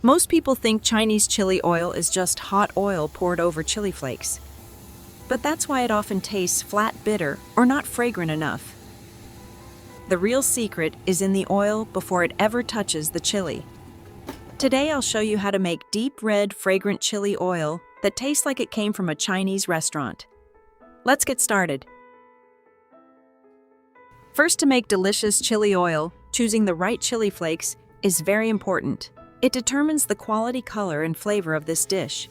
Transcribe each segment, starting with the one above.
Most people think Chinese chili oil is just hot oil poured over chili flakes. But that's why it often tastes flat, bitter, or not fragrant enough. The real secret is in the oil before it ever touches the chili. Today I'll show you how to make deep red, fragrant chili oil that tastes like it came from a Chinese restaurant. Let's get started. First, to make delicious chili oil, choosing the right chili flakes is very important. It determines the quality, color, and flavor of this dish.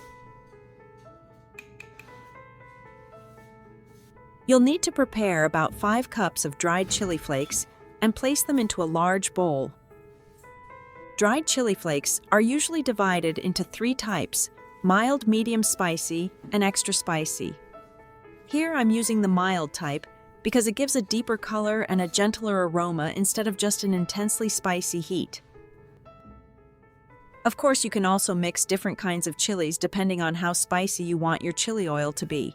You'll need to prepare about 5 cups of dried chili flakes and place them into a large bowl. Dried chili flakes are usually divided into 3 types: mild, medium spicy, and extra spicy. Here I'm using the mild type because it gives a deeper color and a gentler aroma instead of just an intensely spicy heat. Of course, you can also mix different kinds of chilies depending on how spicy you want your chili oil to be.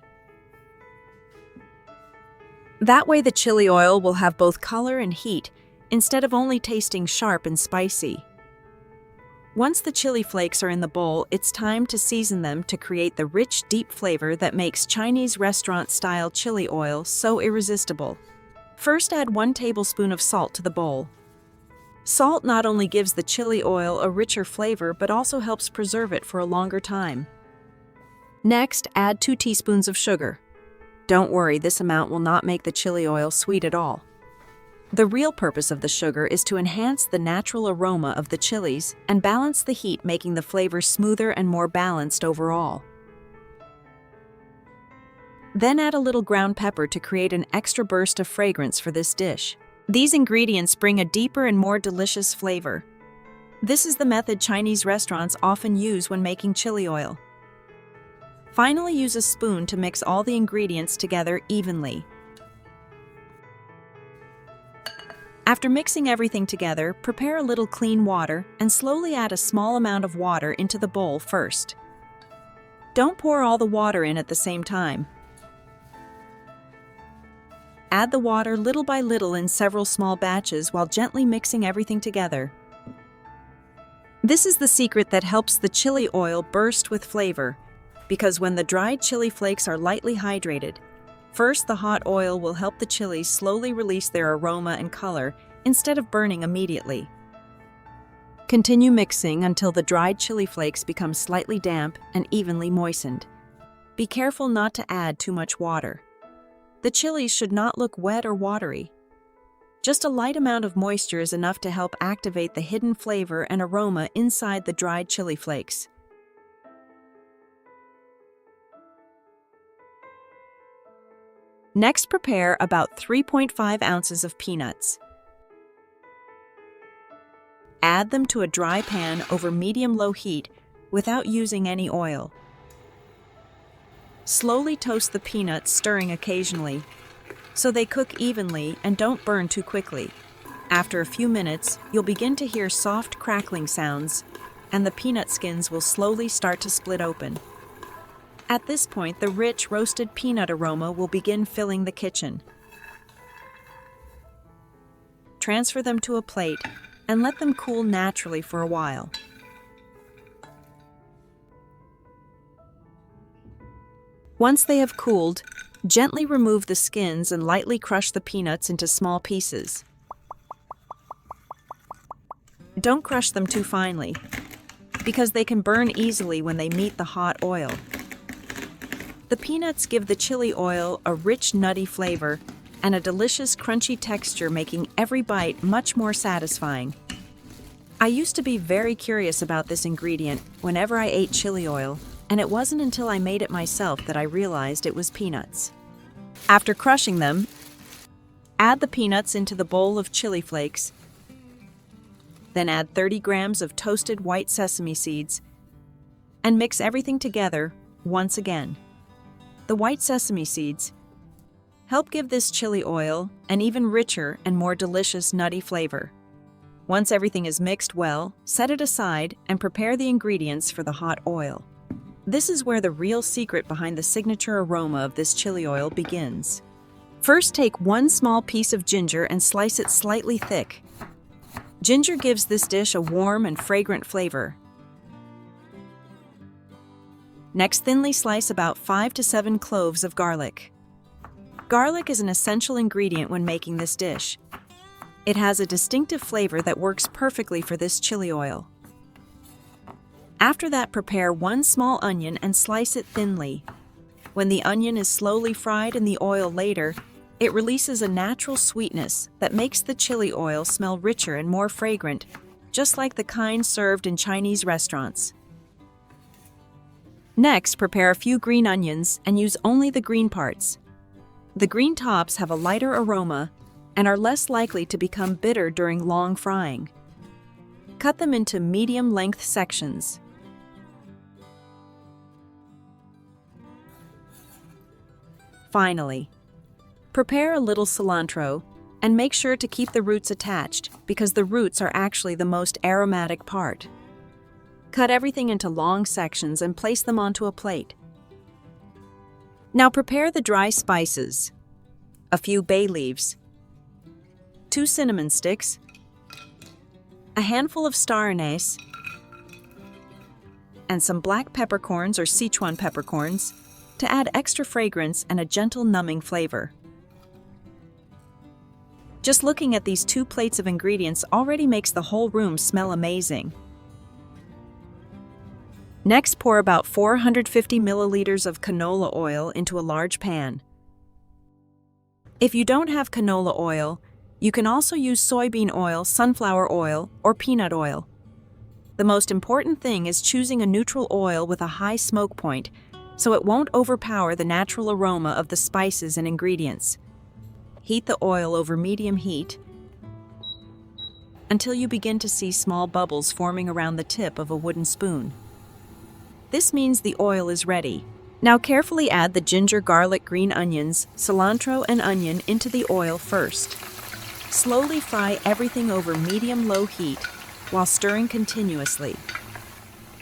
That way the chili oil will have both color and heat instead of only tasting sharp and spicy. Once the chili flakes are in the bowl, it's time to season them to create the rich, deep flavor that makes Chinese restaurant-style chili oil so irresistible. First, add 1 tablespoon of salt to the bowl. Salt not only gives the chili oil a richer flavor, but also helps preserve it for a longer time. Next, add 2 teaspoons of sugar. Don't worry, this amount will not make the chili oil sweet at all. The real purpose of the sugar is to enhance the natural aroma of the chilies and balance the heat, making the flavor smoother and more balanced overall. Then add a little ground pepper to create an extra burst of fragrance for this dish. These ingredients bring a deeper and more delicious flavor. This is the method Chinese restaurants often use when making chili oil. Finally, use a spoon to mix all the ingredients together evenly. After mixing everything together, prepare a little clean water and slowly add a small amount of water into the bowl first. Don't pour all the water in at the same time. Add the water little by little in several small batches while gently mixing everything together. This is the secret that helps the chili oil burst with flavor, because when the dried chili flakes are lightly hydrated, first the hot oil will help the chilies slowly release their aroma and color instead of burning immediately. Continue mixing until the dried chili flakes become slightly damp and evenly moistened. Be careful not to add too much water. The chilies should not look wet or watery. Just a light amount of moisture is enough to help activate the hidden flavor and aroma inside the dried chili flakes. Next, prepare about 3.5 ounces of peanuts. Add them to a dry pan over medium-low heat without using any oil. Slowly toast the peanuts, stirring occasionally, so they cook evenly and don't burn too quickly. After a few minutes, you'll begin to hear soft crackling sounds, and the peanut skins will slowly start to split open. At this point, the rich roasted peanut aroma will begin filling the kitchen. Transfer them to a plate and let them cool naturally for a while. Once they have cooled, gently remove the skins and lightly crush the peanuts into small pieces. Don't crush them too finely, because they can burn easily when they meet the hot oil. The peanuts give the chili oil a rich, nutty flavor and a delicious, crunchy texture, making every bite much more satisfying. I used to be very curious about this ingredient whenever I ate chili oil, and it wasn't until I made it myself that I realized it was peanuts. After crushing them, add the peanuts into the bowl of chili flakes. Then add 30 grams of toasted white sesame seeds and mix everything together once again. The white sesame seeds help give this chili oil an even richer and more delicious nutty flavor. Once everything is mixed well, set it aside and prepare the ingredients for the hot oil. This is where the real secret behind the signature aroma of this chili oil begins. First, take 1 small piece of ginger and slice it slightly thick. Ginger gives this dish a warm and fragrant flavor. Next, thinly slice about 5 to 7 cloves of garlic. Garlic is an essential ingredient when making this dish. It has a distinctive flavor that works perfectly for this chili oil. After that, prepare 1 small onion and slice it thinly. When the onion is slowly fried in the oil later, it releases a natural sweetness that makes the chili oil smell richer and more fragrant, just like the kind served in Chinese restaurants. Next, prepare a few green onions and use only the green parts. The green tops have a lighter aroma and are less likely to become bitter during long frying. Cut them into medium-length sections. Finally, prepare a little cilantro and make sure to keep the roots attached because the roots are actually the most aromatic part. Cut everything into long sections and place them onto a plate. Now prepare the dry spices: a few bay leaves, 2 cinnamon sticks, a handful of star anise, and some black peppercorns or Sichuan peppercorns to add extra fragrance and a gentle numbing flavor. Just looking at these 2 plates of ingredients already makes the whole room smell amazing. Next, pour about 450 milliliters of canola oil into a large pan. If you don't have canola oil, you can also use soybean oil, sunflower oil, or peanut oil. The most important thing is choosing a neutral oil with a high smoke point, so it won't overpower the natural aroma of the spices and ingredients. Heat the oil over medium heat until you begin to see small bubbles forming around the tip of a wooden spoon. This means the oil is ready. Now carefully add the ginger, garlic, green onions, cilantro, and onion into the oil first. Slowly fry everything over medium-low heat while stirring continuously.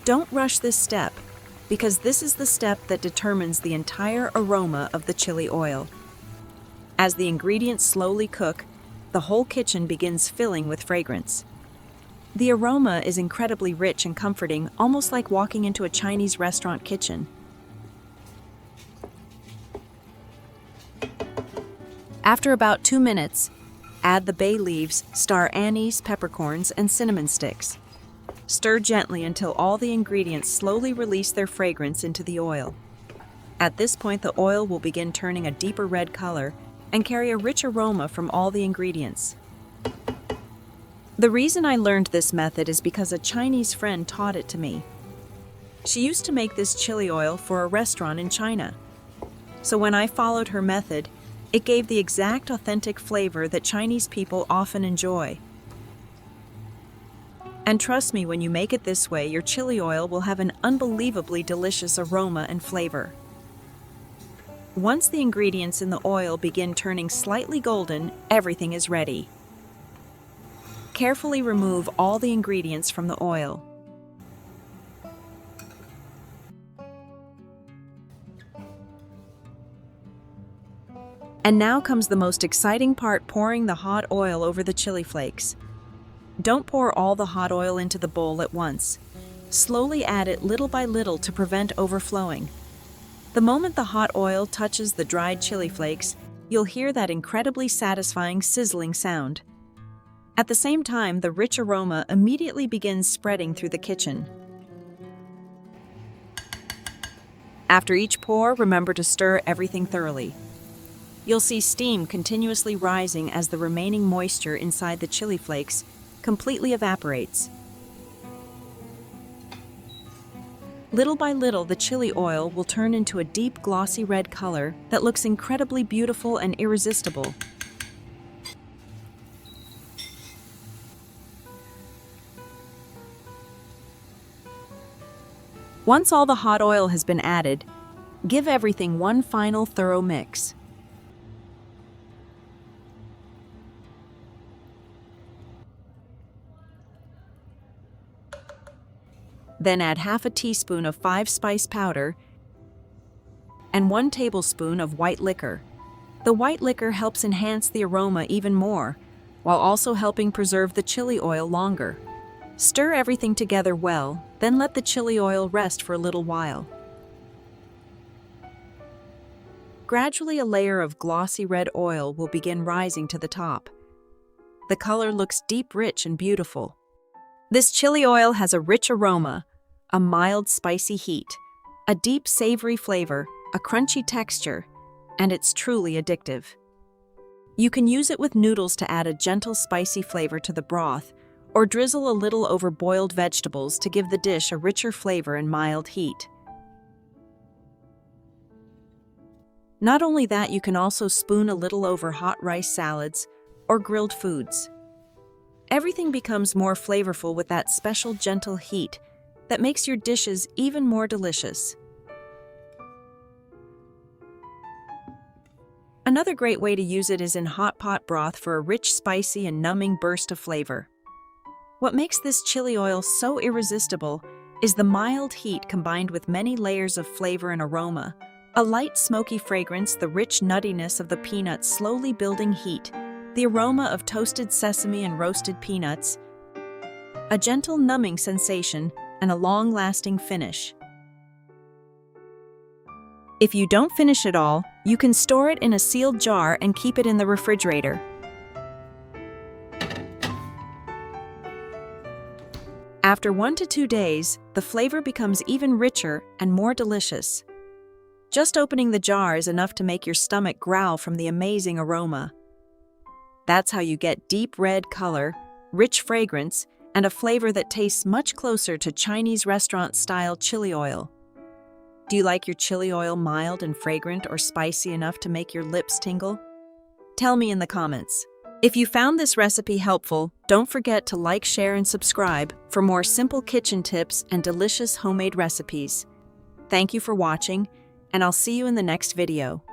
Don't rush this step, because this is the step that determines the entire aroma of the chili oil. As the ingredients slowly cook, the whole kitchen begins filling with fragrance. The aroma is incredibly rich and comforting, almost like walking into a Chinese restaurant kitchen. After about 2 minutes, add the bay leaves, star anise, peppercorns, and cinnamon sticks. Stir gently until all the ingredients slowly release their fragrance into the oil. At this point, the oil will begin turning a deeper red color and carry a rich aroma from all the ingredients. The reason I learned this method is because a Chinese friend taught it to me. She used to make this chili oil for a restaurant in China. So when I followed her method, it gave the exact authentic flavor that Chinese people often enjoy. And trust me, when you make it this way, your chili oil will have an unbelievably delicious aroma and flavor. Once the ingredients in the oil begin turning slightly golden, everything is ready. Carefully remove all the ingredients from the oil. And now comes the most exciting part: pouring the hot oil over the chili flakes. Don't pour all the hot oil into the bowl at once. Slowly add it little by little to prevent overflowing. The moment the hot oil touches the dried chili flakes, you'll hear that incredibly satisfying sizzling sound. At the same time, the rich aroma immediately begins spreading through the kitchen. After each pour, remember to stir everything thoroughly. You'll see steam continuously rising as the remaining moisture inside the chili flakes completely evaporates. Little by little, the chili oil will turn into a deep, glossy red color that looks incredibly beautiful and irresistible. Once all the hot oil has been added, give everything one final thorough mix. Then add half a teaspoon of 5-spice powder and 1 tablespoon of white liquor. The white liquor helps enhance the aroma even more, while also helping preserve the chili oil longer. Stir everything together well, then let the chili oil rest for a little while. Gradually, a layer of glossy red oil will begin rising to the top. The color looks deep, rich, and beautiful. This chili oil has a rich aroma, a mild spicy heat, a deep savory flavor, a crunchy texture, and it's truly addictive. You can use it with noodles to add a gentle spicy flavor to the broth, or drizzle a little over boiled vegetables to give the dish a richer flavor and mild heat. Not only that, you can also spoon a little over hot rice salads or grilled foods. Everything becomes more flavorful with that special gentle heat that makes your dishes even more delicious. Another great way to use it is in hot pot broth for a rich, spicy, and numbing burst of flavor. What makes this chili oil so irresistible is the mild heat combined with many layers of flavor and aroma. A light smoky fragrance, the rich nuttiness of the peanuts slowly building heat, the aroma of toasted sesame and roasted peanuts, a gentle numbing sensation, and a long-lasting finish. If you don't finish it all, you can store it in a sealed jar and keep it in the refrigerator. After 1 to 2 days, the flavor becomes even richer and more delicious. Just opening the jar is enough to make your stomach growl from the amazing aroma. That's how you get deep red color, rich fragrance, and a flavor that tastes much closer to Chinese restaurant-style chili oil. Do you like your chili oil mild and fragrant or spicy enough to make your lips tingle? Tell me in the comments. If you found this recipe helpful, don't forget to like, share, and subscribe for more simple kitchen tips and delicious homemade recipes. Thank you for watching, and I'll see you in the next video.